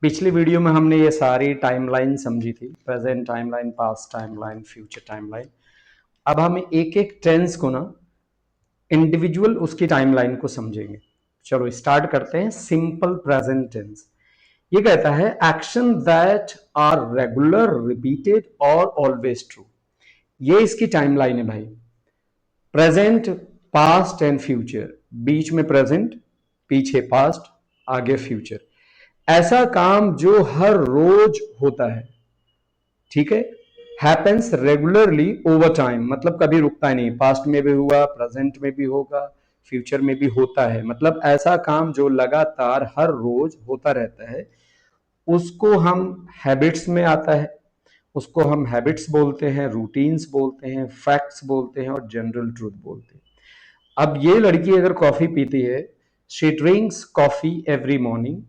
पिछली वीडियो में हमने ये सारी टाइमलाइन समझी थी, present timeline, past timeline, future timeline. अब हम एक एक टेंस को ना इंडिविजुअल उसकी टाइमलाइन को समझेंगे। चलो स्टार्ट करते हैं। सिंपल प्रेजेंट टेंस ये कहता है action that are regular, repeated और ऑलवेज ट्रू। ये इसकी टाइमलाइन है भाई। प्रेजेंट, पास्ट एंड फ्यूचर, बीच में प्रेजेंट, पीछे पास्ट, आगे फ्यूचर। ऐसा काम जो हर रोज होता है, ठीक है। हैपेंस रेगुलरली ओवर टाइम, मतलब कभी रुकता नहीं। पास्ट में भी हुआ, प्रेजेंट में भी होगा, फ्यूचर में भी होता है। मतलब ऐसा काम जो लगातार हर रोज होता रहता है, उसको हम हैबिट्स में आता है। उसको हम हैबिट्स बोलते हैं, रूटीन्स बोलते हैं, फैक्ट्स बोलते हैं और जनरल ट्रूथ बोलते हैं। अब ये लड़की अगर कॉफी पीती है, she drinks coffee every morning,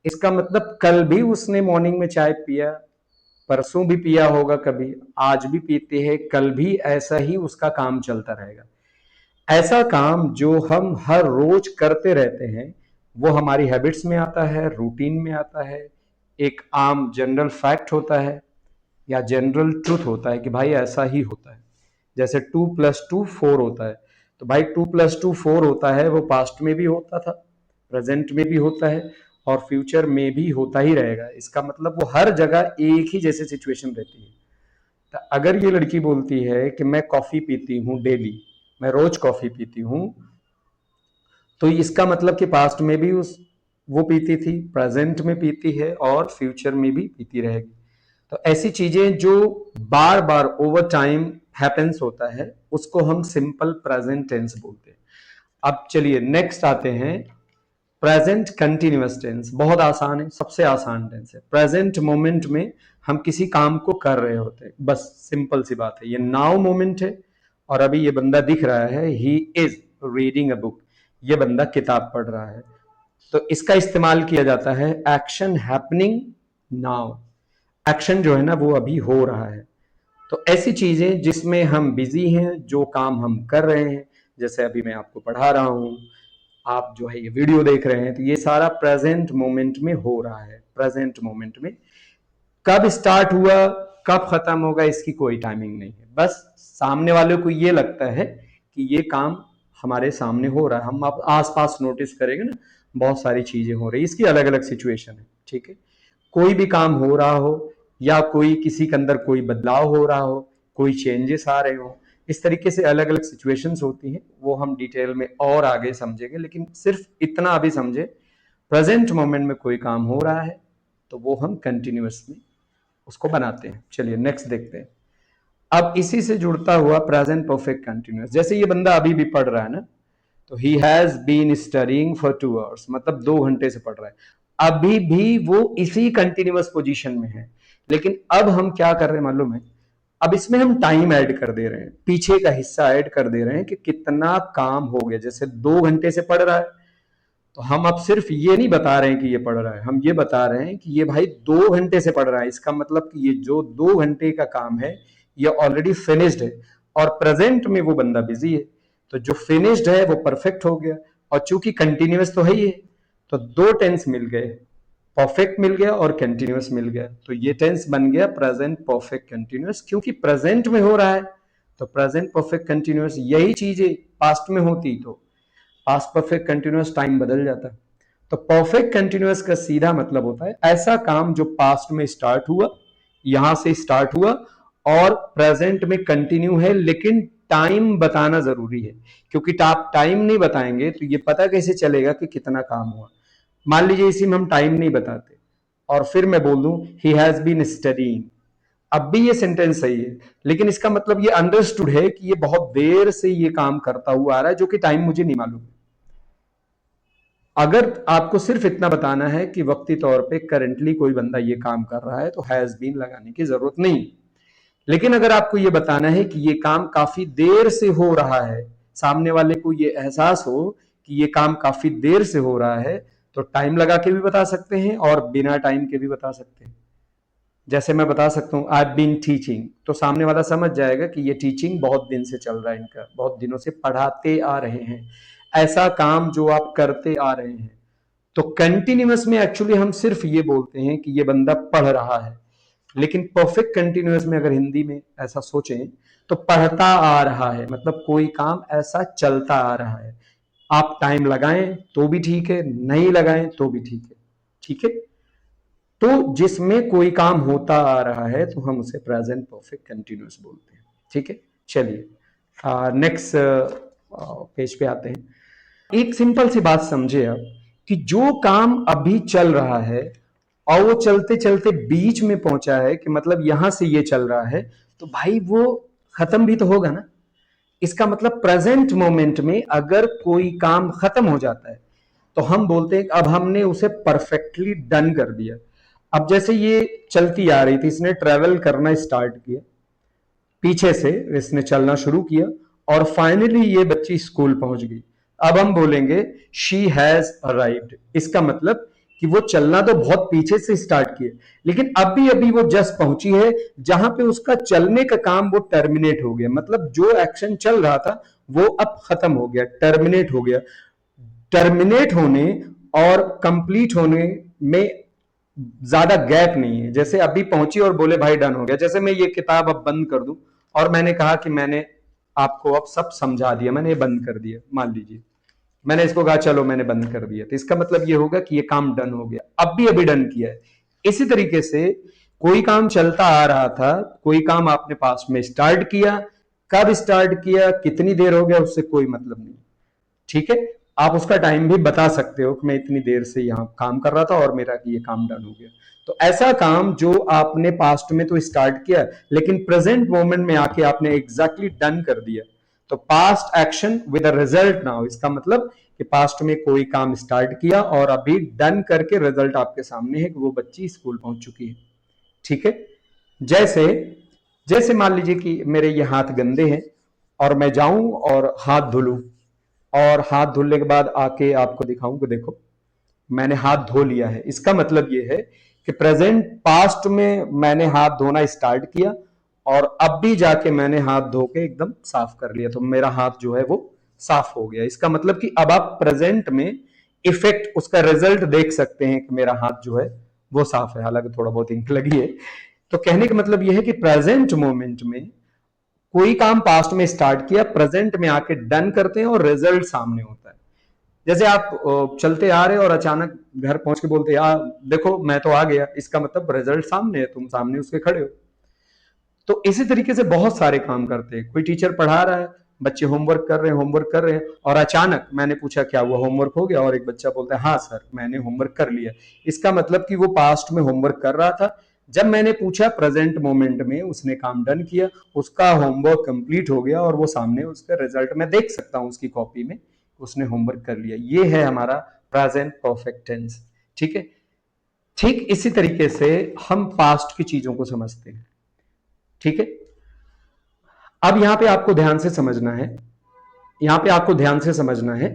इसका मतलब कल भी उसने मॉर्निंग में चाय पिया, परसों भी पिया होगा, कभी आज भी पीते हैं, कल भी ऐसा ही उसका काम चलता रहेगा। ऐसा काम जो हम हर रोज करते रहते हैं वो हमारी हैबिट्स में आता है, रूटीन में आता है, एक आम जनरल फैक्ट होता है या जनरल ट्रूथ होता है कि भाई ऐसा ही होता है। जैसे 2+2 4 होता है, तो भाई 2+2 4 होता है, वो पास्ट में भी होता था, प्रेजेंट में भी होता है और फ्यूचर में भी होता ही रहेगा। इसका मतलब वो हर जगह एक ही जैसे सिचुएशन रहती है। तो अगर ये लड़की बोलती है कि मैं कॉफी पीती हूँ डेली, मैं रोज कॉफी पीती हूँ, तो इसका मतलब कि पास्ट में भी उस वो पीती थी, प्रेजेंट में पीती है और फ्यूचर में भी पीती रहेगी। तो ऐसी चीजें जो बार बार ओवर टाइम हैपेंस होता है, उसको हम सिंपल प्रेजेंट टेंस बोलते हैं। अब चलिए नेक्स्ट आते हैं, प्रेजेंट कंटिन्यूअस टेंस। बहुत आसान है, सबसे आसान टेंस है। प्रेजेंट मोमेंट में हम किसी काम को कर रहे होते हैं, बस सिंपल सी बात है। ये नाउ मोमेंट है और अभी ये बंदा दिख रहा है, he is reading a book, ये बंदा किताब पढ़ रहा है। तो इसका इस्तेमाल किया जाता है एक्शन हैपनिंग नाउ। एक्शन जो है ना वो अभी हो रहा है। तो ऐसी चीजें जिसमें हम बिजी हैं, जो काम हम कर रहे हैं, जैसे अभी मैं आपको पढ़ा रहा हूं, आप जो है ये वीडियो देख रहे हैं, तो ये सारा प्रेजेंट मोमेंट में हो रहा है। प्रेजेंट मोमेंट में कब स्टार्ट हुआ, कब खत्म होगा, इसकी कोई टाइमिंग नहीं है। बस सामने वाले को ये लगता है कि ये काम हमारे सामने हो रहा है, हम आप आसपास नोटिस करेंगे ना, बहुत सारी चीजें हो रही है, इसकी अलग अलग सिचुएशन है, ठीक है। कोई भी काम हो रहा हो या कोई किसी के अंदर कोई बदलाव हो रहा हो, कोई चेंजेस आ रहे हो, इस तरीके से अलग अलग सिचुएशंस होती हैं। वो हम डिटेल में और आगे समझेंगे, लेकिन सिर्फ इतना अभी समझे, प्रेजेंट मोमेंट में कोई काम हो रहा है तो वो हम कंटिन्यूअसली उसको बनाते हैं। चलिए नेक्स्ट देखते हैं। अब इसी से जुड़ता हुआ प्रेजेंट परफेक्ट कंटिन्यूअस, जैसे ये बंदा अभी भी पढ़ रहा है ना, तो he has been studying for 2 hours, मतलब 2 घंटे से पढ़ रहा है। अभी भी वो इसी कंटिन्यूअस पोजीशन में है। लेकिन अब हम क्या कर रहे हैं मालूम है, अब इसमें हम टाइम ऐड कर दे रहे हैं, पीछे का हिस्सा ऐड कर दे रहे हैं कि कितना काम हो गया। जैसे 2 घंटे से पढ़ रहा है, तो हम अब सिर्फ ये नहीं बता रहे हैं कि ये पढ़ रहा है, हम ये बता रहे हैं कि ये भाई 2 घंटे से पढ़ रहा है। इसका मतलब कि ये जो 2 घंटे का काम है ये ऑलरेडी फिनिश्ड है और प्रेजेंट में वो बंदा बिजी है। तो जो फिनिश्ड है वो परफेक्ट हो गया, और चूंकि कंटिन्यूअस तो है ही है, तो दो टेंस मिल गए, परफेक्ट मिल गया और कंटिन्यूअस मिल गया। तो ये टेंस बन गया प्रेजेंट परफेक्ट कंटिन्यूअस, क्योंकि प्रेजेंट में हो रहा है। तो प्रेजेंट परफेक्ट कंटिन्यूअस, यही चीजें पास्ट में होती तो पास्ट परफेक्ट कंटिन्यूअस टाइम बदल जाता। तो परफेक्ट कंटिन्यूअस का सीधा मतलब होता है ऐसा काम जो पास्ट में स्टार्ट हुआ, यहां से स्टार्ट हुआ और प्रेजेंट में कंटिन्यू है, लेकिन टाइम बताना जरूरी है। क्योंकि आप टाइम नहीं बताएंगे तो ये पता कैसे चलेगा कि कितना काम हुआ। मान लीजिए इसी में हम टाइम नहीं बताते और फिर मैं बोल दूं ही हैज बीन स्टडीइंग, अब भी ये सेंटेंस सही है, लेकिन इसका मतलब ये अंडरस्टूड है कि ये बहुत देर से ये काम करता हुआ आ रहा है, जो कि टाइम मुझे नहीं मालूम। अगर आपको सिर्फ इतना बताना है कि वक्ती तौर पे करंटली कोई बंदा ये काम कर रहा है, तो हैज बीन लगाने की जरूरत नहीं। लेकिन अगर आपको ये बताना है कि ये काम काफी देर से हो रहा है, सामने वाले को ये एहसास हो कि ये काम काफी देर से हो रहा है, तो टाइम लगा के भी बता सकते हैं और बिना टाइम के भी बता सकते हैं। जैसे मैं बता सकता हूं आई बीन टीचिंग, तो सामने वाला समझ जाएगा कि ये टीचिंग बहुत दिन से चल रहा है, इनका बहुत दिनों से पढ़ाते आ रहे हैं, ऐसा काम जो आप करते आ रहे हैं। तो कंटिन्यूअस में एक्चुअली हम सिर्फ ये बोलते हैं कि ये बंदा पढ़ रहा है, लेकिन परफेक्ट कंटिन्यूअस में अगर हिंदी में ऐसा सोचें तो पढ़ता आ रहा है, मतलब कोई काम ऐसा चलता आ रहा है। आप टाइम लगाएं तो भी ठीक है, नहीं लगाएं तो भी ठीक है। ठीक है, तो जिसमें कोई काम होता आ रहा है तो हम उसे प्रेजेंट परफेक्ट कंटिन्यूअस बोलते हैं। ठीक है, चलिए नेक्स्ट पेज पे आते हैं। एक सिंपल सी बात समझे आप, कि जो काम अभी चल रहा है और वो चलते चलते बीच में पहुंचा है, कि मतलब यहां से ये चल रहा है, तो भाई वो खत्म भी तो होगा ना। इसका मतलब प्रेजेंट मोमेंट में अगर कोई काम खत्म हो जाता है तो हम बोलते हैं कि अब हमने उसे परफेक्टली डन कर दिया। अब जैसे ये चलती आ रही थी, इसने ट्रेवल करना स्टार्ट किया, पीछे से इसने चलना शुरू किया और फाइनली ये बच्ची स्कूल पहुंच गई। अब हम बोलेंगे शी हैज अराइव्ड। इसका मतलब कि वो चलना तो बहुत पीछे से स्टार्ट किया, लेकिन अभी अभी वो जस्ट पहुंची है जहां पे उसका चलने का काम वो टर्मिनेट हो गया। मतलब जो एक्शन चल रहा था वो अब खत्म हो गया, टर्मिनेट हो गया। टर्मिनेट होने और कंप्लीट होने में ज्यादा गैप नहीं है। जैसे अभी पहुंची और बोले भाई डन हो गया। जैसे मैं ये किताब अब बंद कर दूं और मैंने कहा कि मैंने आपको अब सब समझा दिया, मैंने ये बंद कर दिया, मान लीजिए मैंने इसको कहा चलो मैंने बंद कर दिया, तो इसका मतलब ये होगा कि ये काम डन हो गया, अब भी अभी डन किया है। इसी तरीके से कोई काम चलता आ रहा था, कोई काम आपने पास में स्टार्ट किया, कब स्टार्ट किया, कितनी देर हो गया, उससे कोई मतलब नहीं। ठीक है, आप उसका टाइम भी बता सकते हो कि मैं इतनी देर से यहां काम कर रहा था और मेरा ये काम डन हो गया। तो ऐसा काम जो आपने पास्ट में तो स्टार्ट किया लेकिन प्रेजेंट मोमेंट में आके आपने एग्जैक्टली डन कर दिया, तो past action with a result now. इसका मतलब कि पास्ट में कोई काम स्टार्ट किया और अभी डन करके रिजल्ट आपके सामने है कि वो बच्ची स्कूल पहुंच चुकी है। ठीक है, जैसे जैसे मान लीजिए कि मेरे ये हाथ गंदे हैं और मैं जाऊं और हाथ धुलूं, और हाथ धुलने के बाद आके आपको दिखाऊं कि देखो मैंने हाथ धो लिया है। इसका मतलब ये है कि प्रेजेंट पास्ट में मैंने हाथ धोना स्टार्ट किया और अब भी जाके मैंने हाथ धो के एकदम साफ कर लिया, तो मेरा हाथ जो है वो साफ हो गया। इसका मतलब कि अब आप प्रेजेंट में इफेक्ट, उसका रिजल्ट देख सकते हैं कि मेरा हाथ जो है वो साफ है, हालांकि थोड़ा बहुत इंक लगी है। तो कहने का मतलब यह है कि प्रेजेंट मोमेंट में कोई काम पास्ट में स्टार्ट किया, प्रेजेंट में आके डन करते हैं और रिजल्ट सामने होता है। जैसे आप चलते आ रहे हो और अचानक घर पहुंच के बोलते यार देखो मैं तो आ गया, इसका मतलब रिजल्ट सामने है, तुम सामने उसके खड़े हो। तो इसी तरीके से बहुत सारे काम करते हैं। कोई टीचर पढ़ा रहा है, बच्चे होमवर्क कर रहे हैं और अचानक मैंने पूछा क्या हुआ, होमवर्क हो गया, और एक बच्चा बोलता है हाँ सर मैंने होमवर्क कर लिया। इसका मतलब कि वो पास्ट में होमवर्क कर रहा था, जब मैंने पूछा प्रेजेंट मोमेंट में उसने काम डन किया, उसका होमवर्क कंप्लीट हो गया और वो सामने उसका रिजल्ट मैं देख सकता हूं उसकी कॉपी में, उसने होमवर्क कर लिया। ये है हमारा प्रेजेंट परफेक्ट टेंस। ठीक है, ठीक इसी तरीके से हम पास्ट की चीजों को समझते हैं। ठीक है, अब यहां पे आपको ध्यान से समझना है, यहां पे आपको ध्यान से समझना है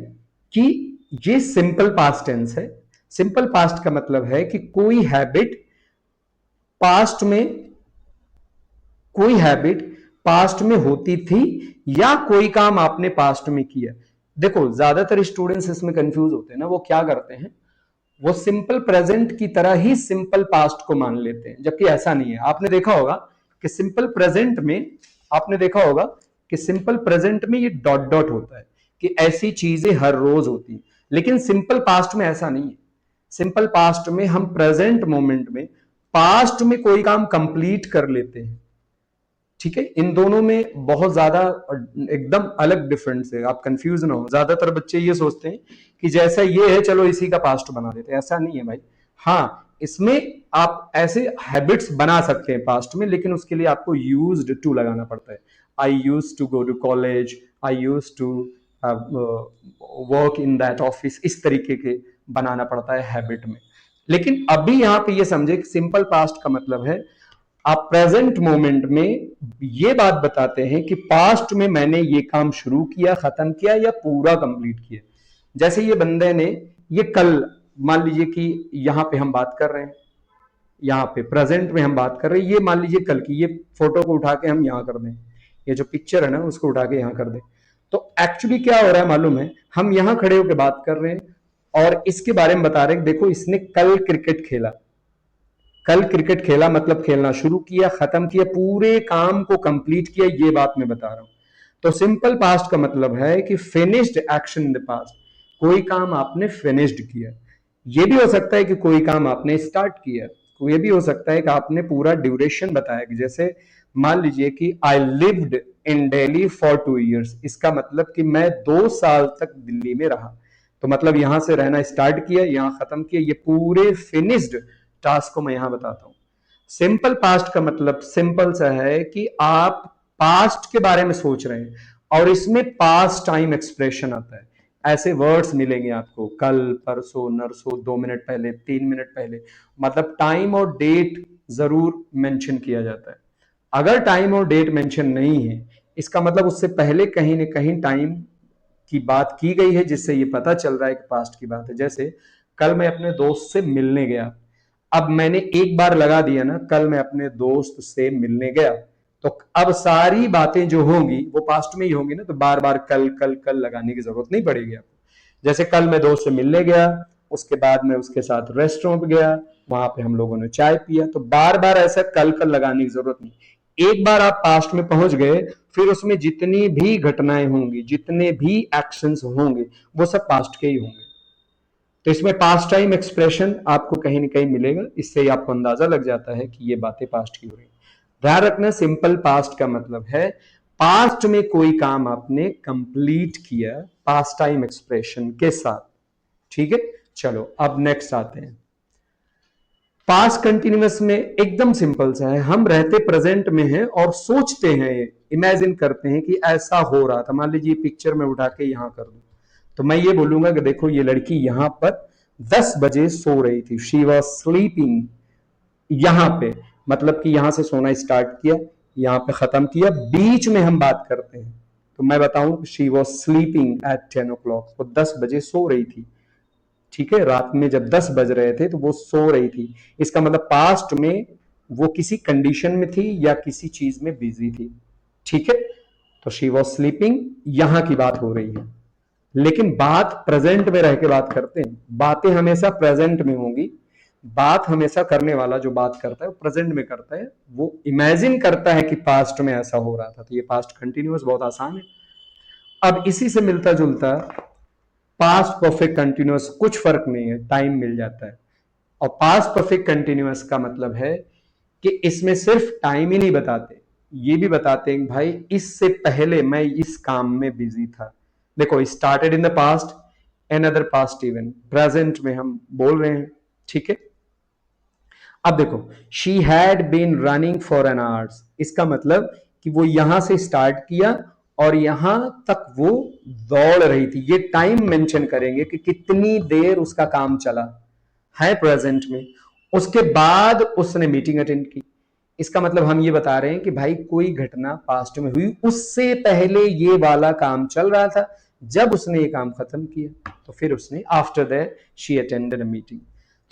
कि ये सिंपल पास्ट टेंस है। सिंपल पास्ट का मतलब है कि कोई हैबिट पास्ट में, कोई हैबिट पास्ट में होती थी या कोई काम आपने पास्ट में किया। देखो ज्यादातर स्टूडेंट्स इसमें कंफ्यूज होते हैं ना, वो क्या करते हैं, वो सिंपल प्रेजेंट की तरह ही सिंपल पास्ट को मान लेते हैं, जबकि ऐसा नहीं है। आपने देखा होगा कि सिंपल प्रेजेंट में, आपने देखा होगा कि सिंपल प्रेजेंट में ये डॉट डॉट होता है कि ऐसी चीजें हर रोज होती हैं, लेकिन सिंपल पास्ट में ऐसा नहीं है। सिंपल पास्ट में हम प्रेजेंट मोमेंट में पास्ट में कोई काम कंप्लीट कर लेते हैं। ठीक है, इन दोनों में बहुत ज्यादा एकदम अलग डिफरेंस है, आप कंफ्यूज ना हो। ज्यादातर बच्चे ये सोचते हैं कि जैसा ये है चलो इसी का पास्ट बना देते हैं, ऐसा नहीं है भाई। हाँ, इसमें आप ऐसे हैबिट्स बना सकते हैं पास्ट में, लेकिन उसके लिए आपको यूज्ड टू लगाना पड़ता है। I use to go to college, I use to work in that office, इस तरीके के बनाना पड़ता है हैबिट में। लेकिन अभी यहां पे ये समझे कि सिंपल पास्ट का मतलब है आप प्रेजेंट मोमेंट में ये बात बताते हैं कि पास्ट में मैंने ये काम शुरू किया, खत्म किया या पूरा कंप्लीट किया। जैसे ये बंदे ने ये कल, मान लीजिए कि यहां पे हम बात कर रहे हैं, यहाँ पे प्रेजेंट में हम बात कर रहे हैं, ये मान लीजिए कल की, ये फोटो को उठा के हम यहाँ कर दें, ये जो पिक्चर है ना उसको उठा के यहाँ कर दें, तो एक्चुअली क्या हो रहा है मालूम है, हम यहाँ खड़े होकर बात कर रहे हैं और इसके बारे में बता रहे हैं, देखो इसने कल क्रिकेट खेला, कल क्रिकेट खेला मतलब खेलना शुरू किया, खत्म किया, पूरे काम को कंप्लीट किया, ये बात मैं बता रहा हूं। तो सिंपल पास्ट का मतलब है कि finished action in the past, कोई काम आपने फिनिश्ड किया। ये भी हो सकता है कि कोई काम आपने स्टार्ट किया, ये भी हो सकता है कि आपने पूरा ड्यूरेशन बताया, कि जैसे मान लीजिए कि I lived in Delhi for 2 years, इसका मतलब कि मैं 2 साल तक दिल्ली में रहा। तो मतलब यहां से रहना स्टार्ट किया, यहां खत्म किया, ये पूरे फिनिश्ड टास्क को मैं यहां बताता हूं। सिंपल पास्ट का मतलब सिंपल सा है कि आप पास्ट के बारे में सोच रहे हैं और इसमें पास्ट टाइम एक्सप्रेशन आता है। ऐसे वर्ड्स मिलेंगे आपको, कल, परसों, नरसों, 2 मिनट पहले, 3 मिनट पहले, मतलब टाइम और डेट जरूर मेंशन किया जाता है। अगर टाइम और डेट मेंशन नहीं है, इसका मतलब उससे पहले कहीं ना कहीं टाइम की बात की गई है, जिससे ये पता चल रहा है कि पास्ट की बात है। जैसे कल मैं अपने दोस्त से मिलने गया, अब मैंने एक बार लगा दिया ना, कल मैं अपने दोस्त से मिलने गया, तो अब सारी बातें जो होंगी वो पास्ट में ही होंगी ना, तो बार बार कल कल कल लगाने की जरूरत नहीं पड़ेगी आपको। जैसे कल मैं दोस्त से मिलने गया, उसके बाद मैं उसके साथ रेस्टोरेंट गया, वहां पे हम लोगों ने चाय पिया, तो बार बार ऐसा कल कल लगाने की जरूरत नहीं। एक बार आप पास्ट में पहुंच गए, फिर उसमें जितनी भी घटनाएं होंगी, जितने भी एक्शंस होंगे, वो सब पास्ट के ही होंगे। तो इसमें पास्ट टाइम एक्सप्रेशन आपको कहीं ना कहीं मिलेगा, इससे ही आपको अंदाजा लग जाता है कि ये बातें पास्ट की हो रही। ध्यान रखना, सिंपल पास्ट का मतलब है पास्ट में कोई काम आपने कंप्लीट किया पास्ट टाइम एक्सप्रेशन के साथ। ठीक है, चलो अब नेक्स्ट आते हैं। पास्ट कंटिन्यूअस में एकदम सिंपल सा है, हम रहते प्रेजेंट में हैं और सोचते हैं, इमेजिन करते हैं कि ऐसा हो रहा था। मान लीजिए पिक्चर में उठा के यहां कर दूं, तो मैं ये बोलूंगा कि देखो ये लड़की यहां पर 10 बजे सो रही थी, शी वॉज स्लीपिंग, यहां पे मतलब कि यहां से सोना स्टार्ट किया, यहां पे खत्म किया, बीच में हम बात करते हैं, तो मैं बताऊं she was sleeping at 10 o'clock, वो 10 बजे सो रही थी। ठीक है, रात में जब 10 बज रहे थे तो वो सो रही थी, इसका मतलब पास्ट में वो किसी कंडीशन में थी या किसी चीज में बिजी थी। ठीक है, तो शी वॉज स्लीपिंग, यहां की बात हो रही है। लेकिन बात प्रेजेंट में रह के बात करते हैं, बातें हमेशा प्रेजेंट में होंगी, बात हमेशा करने वाला जो बात करता है वो प्रेजेंट में करता है, वो इमेजिन करता है कि पास्ट में ऐसा हो रहा था, तो ये पास्ट कंटिन्यूअस बहुत आसान है। अब इसी से मिलता जुलता पास्ट परफेक्ट कंटिन्यूअस, कुछ फर्क नहीं है, टाइम मिल जाता है। और पास्ट परफेक्ट कंटिन्यूअस का मतलब है कि इसमें सिर्फ टाइम ही नहीं बताते, ये भी बताते हैं भाई इससे पहले मैं इस काम में बिजी था। देखो, started in the past, another past event, present में हम बोल रहे हैं। ठीक है, अब देखो, she had been running for an hours, इसका मतलब कि वो यहां से स्टार्ट किया और यहां तक वो दौड़ रही थी। ये टाइम मेंशन करेंगे कि कितनी देर उसका काम चला है प्रेजेंट में, उसके बाद उसने मीटिंग अटेंड की। इसका मतलब हम ये बता रहे हैं कि भाई कोई घटना पास्ट में हुई, उससे पहले ये वाला काम चल रहा था, जब उसने ये काम खत्म किया तो फिर उसने after that she attended a meeting.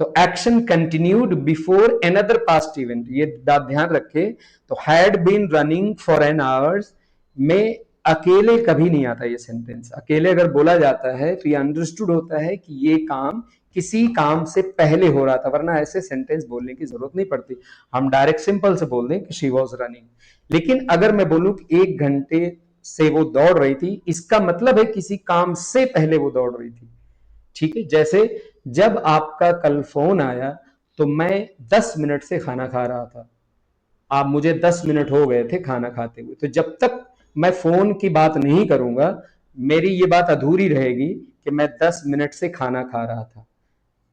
तो action continued before another past event, ये बात ध्यान रखे। तो had been running for an hours में अकेले कभी नहीं आता ये सेंटेंस। अकेले अगर बोला जाता है तो ये अंडरस्टूड होता है कि ये काम किसी काम से पहले हो रहा था, वरना ऐसे सेंटेंस बोलने की जरूरत नहीं पड़ती, हम डायरेक्ट सिंपल से बोल दें कि शी वॉज रनिंग। लेकिन अगर मैं बोलूं कि 1 घंटे से वो दौड़ रही थी, इसका मतलब है किसी काम से पहले वो दौड़ रही थी। ठीक है, जैसे जब आपका कल फोन आया तो मैं 10 मिनट से खाना खा रहा था, आप मुझे 10 मिनट हो गए थे खाना खाते हुए, तो जब तक मैं फोन की बात नहीं करूंगा मेरी ये बात अधूरी रहेगी कि मैं 10 मिनट से खाना खा रहा था।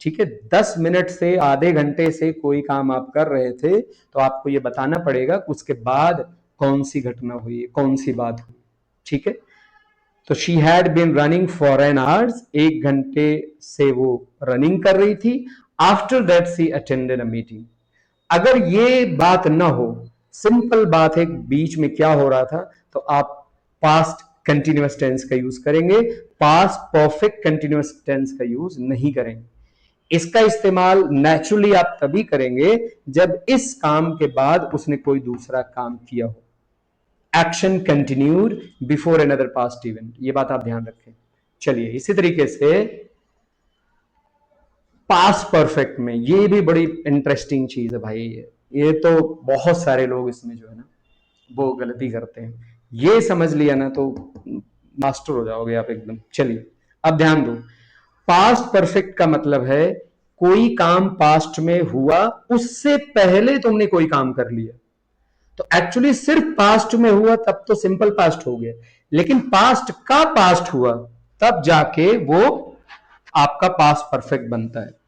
ठीक है, 10 मिनट से, आधे घंटे से कोई काम आप कर रहे थे, तो आपको ये बताना पड़ेगा कि उसके बाद कौन सी घटना हुई, कौन सी बात हुई। ठीक है, तो she had been running for an hours, 1 घंटे से वो रनिंग कर रही थी। After that she attended a meeting. अगर ये बात ना हो, सिंपल बात है बीच में क्या हो रहा था, तो आप पास्ट कंटिन्यूअस टेंस का यूज करेंगे, पास्ट परफेक्ट कंटिन्यूअस टेंस का यूज नहीं करेंगे। इसका इस्तेमाल नेचुरली आप तभी करेंगे जब इस काम के बाद उसने कोई दूसरा काम किया हो। Action continued before another past event, ये बात आप ध्यान रखें। चलिए, इसी तरीके से पास्ट परफेक्ट में ये भी बड़ी इंटरेस्टिंग चीज है भाई। ये तो बहुत सारे लोग इसमें जो है ना वो गलती करते हैं। ये समझ लिया ना तो मास्टर हो जाओगे आप एकदम। चलिए अब ध्यान दो। पास्ट परफेक्ट का मतलब है कोई काम पास्ट में हुआ, उससे पहले तुमने कोई काम कर लिया। तो एक्चुअली सिर्फ पास्ट में हुआ तब तो सिंपल पास्ट हो गया, लेकिन पास्ट का पास्ट हुआ तब जाके वो आपका पास्ट परफेक्ट बनता है।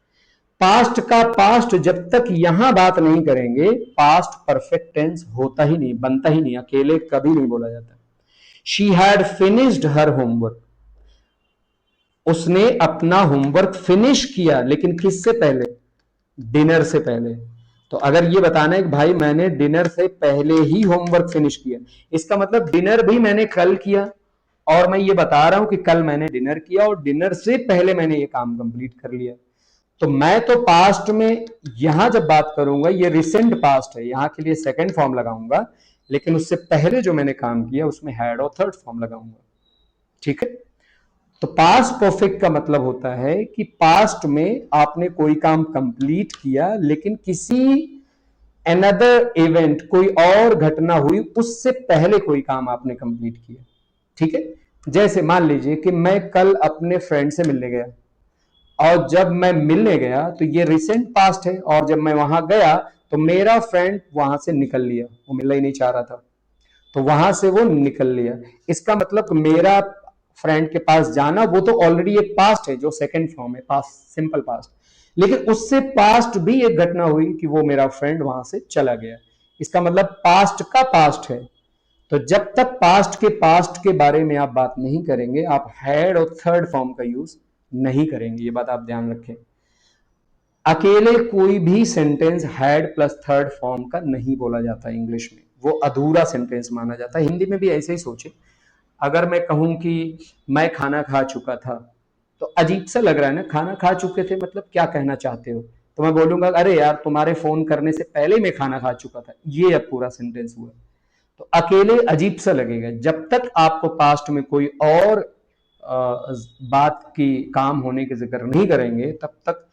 पास्ट का पास्ट जब तक यहां बात नहीं करेंगे पास्ट परफेक्ट टेंस होता ही नहीं, बनता ही नहीं, अकेले कभी नहीं बोला जाता। She had finished her homework, उसने अपना होमवर्क फिनिश किया, लेकिन किससे पहले? डिनर से पहले। तो अगर ये बताना है कि भाई मैंने डिनर से पहले ही होमवर्क फिनिश किया, इसका मतलब डिनर भी मैंने कल किया, और मैं ये बता रहा हूं कि कल मैंने डिनर किया और डिनर से पहले मैंने ये काम कंप्लीट कर लिया। तो मैं तो पास्ट में यहां जब बात करूंगा ये रिसेंट पास्ट है, यहां के लिए सेकंड फॉर्म लगाऊंगा, लेकिन उससे पहले जो मैंने काम किया उसमें हैड और थर्ड फॉर्म लगाऊंगा। ठीक है। तो पास्ट परफेक्ट का मतलब होता है कि पास्ट में आपने कोई काम कंप्लीट किया, लेकिन किसी अनदर इवेंट, कोई और घटना हुई उससे पहले कोई काम आपने कंप्लीट किया। ठीक है। जैसे मान लीजिए कि मैं कल अपने फ्रेंड से मिलने गया, और जब मैं मिलने गया तो ये रिसेंट पास्ट है, और जब मैं वहां गया तो मेरा फ्रेंड वहां से निकल लिया, वो मिलना ही नहीं चाह रहा था, तो वहां से वो निकल लिया। इसका मतलब मेरा फ्रेंड के पास जाना वो तो ऑलरेडी एक पास्ट है, जो सेकंड फॉर्म है, पास्ट, सिंपल पास्ट। लेकिन उससे पास्ट भी एक घटना हुई कि वो मेरा फ्रेंड वहां से चला गया, इसका मतलब पास्ट का पास्ट है। तो जब तक पास्ट के बारे में आप बात नहीं करेंगे आप हैड और थर्ड फॉर्म का यूज नहीं करेंगे, ये बात आप ध्यान रखें। अकेले कोई भी sentence had plus third form का नहीं बोला जाता इंग्लिश में, वो अधूरा सेंटेंस माना जाता है। हिंदी में भी ऐसे ही सोचे, अगर मैं कहूं कि मैं खाना खा चुका था, तो अजीब सा लग रहा है ना, खाना खा चुके थे मतलब क्या कहना चाहते हो? तो मैं बोलूंगा अरे यार तुम्हारे फोन करने से पहले मैं खाना खा चुका था, ये अब पूरा सेंटेंस हुआ। तो अकेले अजीब सा लगेगा। जब तक आपको पास्ट में कोई और बात की काम होने के जिक्र नहीं करेंगे तब तक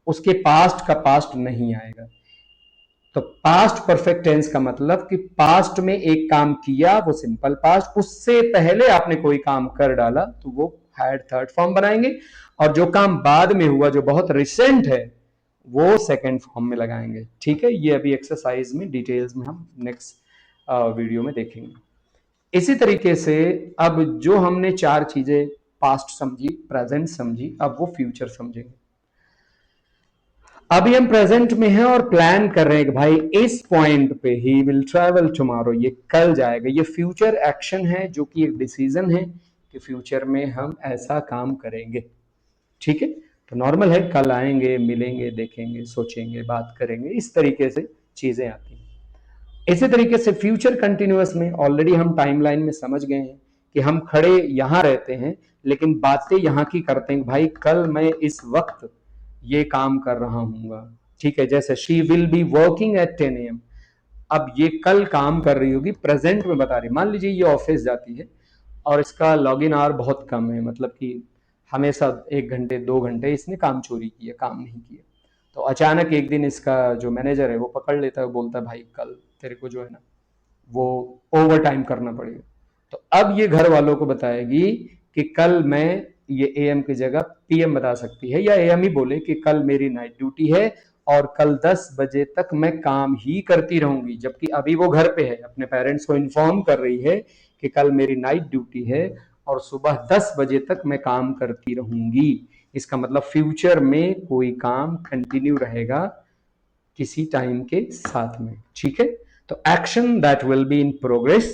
उसके पास्ट का पास्ट नहीं आएगा। तो पास्ट परफेक्ट टेंस का मतलब कि पास्ट में एक काम किया वो सिंपल पास्ट, उससे पहले आपने कोई काम कर डाला तो वो हैड थर्ड फॉर्म बनाएंगे, और जो काम बाद में हुआ जो बहुत रिसेंट है वो सेकंड फॉर्म में लगाएंगे। ठीक है। ये अभी एक्सरसाइज में डिटेल्स में हम नेक्स्ट वीडियो में देखेंगे। इसी तरीके से अब जो हमने चार चीजें पास्ट समझी, प्रेजेंट समझी, अब वो फ्यूचर समझेंगे। अभी हम प्रेजेंट में हैं और प्लान कर रहे हैं कि भाई इस पॉइंट पे ही विल ट्रैवल टुमारो, ये कल जाएगा। ये फ्यूचर एक्शन है जो कि एक डिसीजन है कि फ्यूचर में हम ऐसा काम करेंगे। ठीक है। तो नॉर्मल है, कल आएंगे, मिलेंगे, देखेंगे, सोचेंगे, बात करेंगे, इस तरीके से चीजें आती हैं। इसी तरीके से फ्यूचर कंटिन्यूअस में ऑलरेडी हम टाइमलाइन में समझ गए हैं कि हम खड़े यहां रहते हैं लेकिन बातें यहां की करते हैं। भाई कल मैं इस वक्त ये काम कर रहा हूंगा। ठीक है। जैसे she will be working at 10 AM, अब ये कल काम कर रही होगी, प्रेजेंट में बता रही। मान लीजिए ये ऑफिस जाती है और इसका लॉग इन आवर बहुत कम है, मतलब कि हमेशा 1 घंटे 2 घंटे इसने काम चोरी किया, काम नहीं किया। तो अचानक एक दिन इसका जो मैनेजर है वो पकड़ लेता है, बोलता है भाई कल तेरे को जो है ना वो ओवर टाइम करना पड़ेगा। तो अब ये घर वालों को बताएगी कि कल मैं, ये एएम की जगह पीएम बता सकती है, या एएम ही बोले कि कल मेरी नाइट ड्यूटी है और कल 10 बजे तक मैं काम ही करती रहूंगी। जबकि अभी वो घर पे है, अपने पेरेंट्स को इन्फॉर्म कर रही है कि कल मेरी नाइट ड्यूटी है और सुबह 10 बजे तक मैं काम करती रहूंगी। इसका मतलब फ्यूचर में कोई काम कंटिन्यू रहेगा किसी टाइम के साथ में। ठीक है। तो action that will be in progress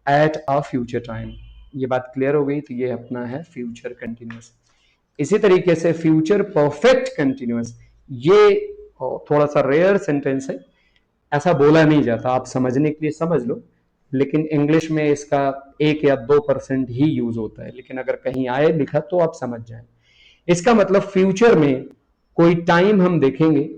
at a future time, ये बात क्लियर हो गई। तो ये अपना है फ्यूचर कंटिन्यूअस। इसी तरीके से फ्यूचर परफेक्ट कंटिन्यूअस, ये थोड़ा सा रेयर सेंटेंस है, ऐसा बोला नहीं जाता, आप समझने के लिए समझ लो, लेकिन इंग्लिश में इसका 1 या 2% ही यूज होता है, लेकिन अगर कहीं आए लिखा तो आप समझ जाए। इसका मतलब फ्यूचर में कोई टाइम हम देखेंगे,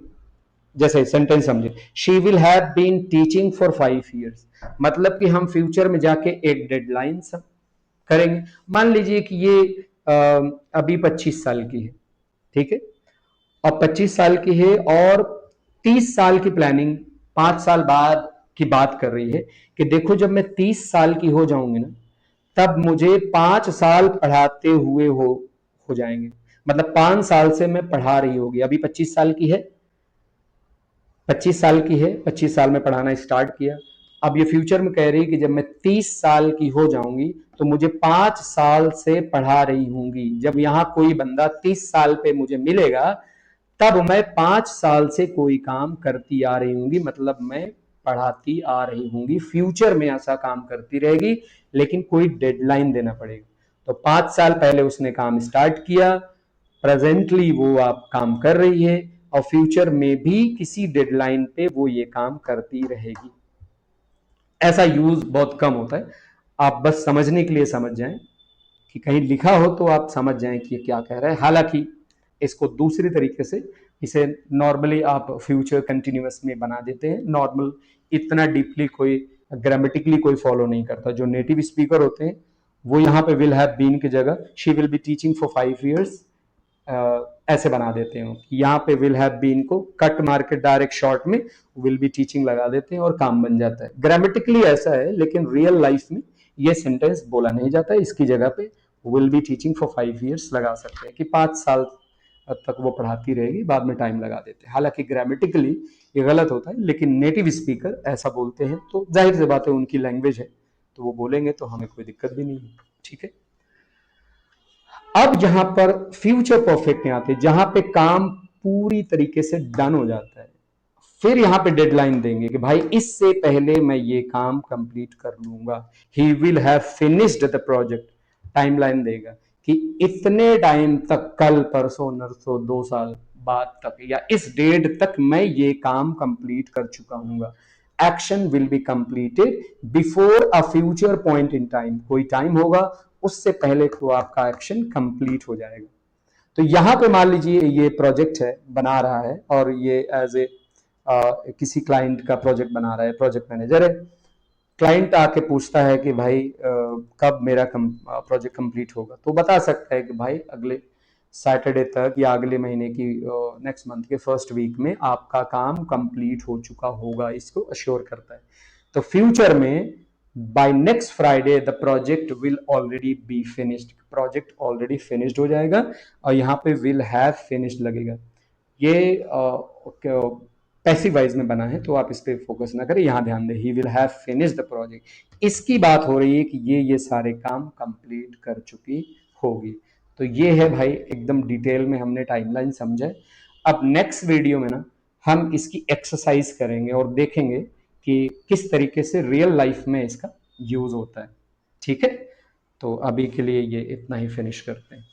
जैसे सेंटेंस समझे, she will have been teaching for 5 years, मतलब कि हम फ्यूचर में जाके एक डेडलाइन सब करेंगे। मान लीजिए कि ये अभी 25 साल की है। ठीक है। और 25 साल की है, और 30 साल की प्लानिंग 5 साल बाद की बात कर रही है कि देखो जब मैं 30 साल की हो जाऊंगी ना, तब मुझे 5 साल पढ़ाते हुए हो जाएंगे। मतलब 5 साल से मैं पढ़ा रही होगी, अभी 25 साल की है, 25 साल की है, 25 साल में पढ़ाना स्टार्ट किया। अब ये फ्यूचर में कह रही है कि जब मैं 30 साल की हो जाऊंगी तो मुझे 5 साल से पढ़ा रही होंगी। जब यहां कोई बंदा 30 साल पे मुझे मिलेगा, तब मैं 5 साल से कोई काम करती आ रही होंगी, मतलब मैं पढ़ाती आ रही होंगी। फ्यूचर में ऐसा काम करती रहेगी, लेकिन कोई डेडलाइन देना पड़ेगा। तो 5 साल पहले उसने काम स्टार्ट किया, प्रेजेंटली वो आप काम कर रही है, और फ्यूचर में भी किसी डेडलाइन पे वो ये काम करती रहेगी। ऐसा यूज बहुत कम होता है, आप बस समझने के लिए समझ जाएं कि कहीं लिखा हो तो आप समझ जाएं कि ये क्या कह रहा है। हालांकि इसको दूसरी तरीके से, इसे नॉर्मली आप फ्यूचर कंटिन्यूअस में बना देते हैं। नॉर्मल इतना डीपली कोई ग्रामेटिकली कोई फॉलो नहीं करता। जो नेटिव स्पीकर होते हैं वो यहाँ पे विल हैव बीन की जगह she will be teaching for 5 years ऐसे बना देते हैं कि यहाँ पे विल हैव बीन को कट मार के डायरेक्ट शॉर्ट में विल बी टीचिंग लगा देते हैं और काम बन जाता है। ग्रामेटिकली ऐसा है, लेकिन रियल लाइफ में ये सेंटेंस बोला नहीं जाता है। इसकी जगह पे will be teaching for 5 years लगा सकते हैं कि 5 साल तक वो पढ़ाती रहेगी, बाद में टाइम लगा देते हैं। हालांकि ग्रामेटिकली ये गलत होता है, लेकिन नेटिव स्पीकर ऐसा बोलते हैं तो जाहिर सी बात है, उनकी लैंग्वेज है तो वो बोलेंगे तो हमें कोई दिक्कत भी नहीं है। ठीक है। अब जहां पर फ्यूचर परफेक्ट में आते हैं, जहां पे काम पूरी तरीके से डन हो जाता है, फिर यहां पे डेडलाइन देंगे कि भाई इससे पहले मैं ये काम कंप्लीट कर लूंगा। He will have finished the project. Timeline देगा कि इतने टाइम तक, कल परसों नरसों 2 साल बाद तक, या इस डेट तक मैं ये काम कंप्लीट कर चुका हूंगा। Action will be completed before a future point in time. कोई टाइम होगा उससे पहले तो आपका एक्शन कंप्लीट हो जाएगा। तो यहां पे मान लीजिए ये प्रोजेक्ट है, बना रहा है, और ये एज ए किसी क्लाइंट का प्रोजेक्ट बना रहा है, प्रोजेक्ट मैनेजर है। क्लाइंट आके पूछता है कि भाई कब मेरा प्रोजेक्ट कंप्लीट होगा, तो बता सकता है कि भाई अगले सैटरडे तक या अगले महीने की नेक्स्ट मंथ के फर्स्ट वीक में आपका काम कंप्लीट हो चुका होगा, इसको अश्योर करता है। तो फ्यूचर में by next Friday the project will already be finished. Project already finished हो जाएगा, और यहाँ पे विल हैव फिनिश्ड लगेगा। ये पैसिव वाइज में बना है तो आप इस पे फोकस ना करें, यहां ध्यान दें he will have finish the project. इसकी बात हो रही है कि ये सारे काम कंप्लीट कर चुकी होगी। तो ये है भाई, एकदम डिटेल में हमने टाइमलाइन समझा। अब नेक्स्ट वीडियो में ना हम इसकी एक्सरसाइज करेंगे और देखेंगे कि किस तरीके से रियल लाइफ में इसका यूज होता है। ठीक है, तो अभी के लिए ये इतना ही फिनिश करते हैं।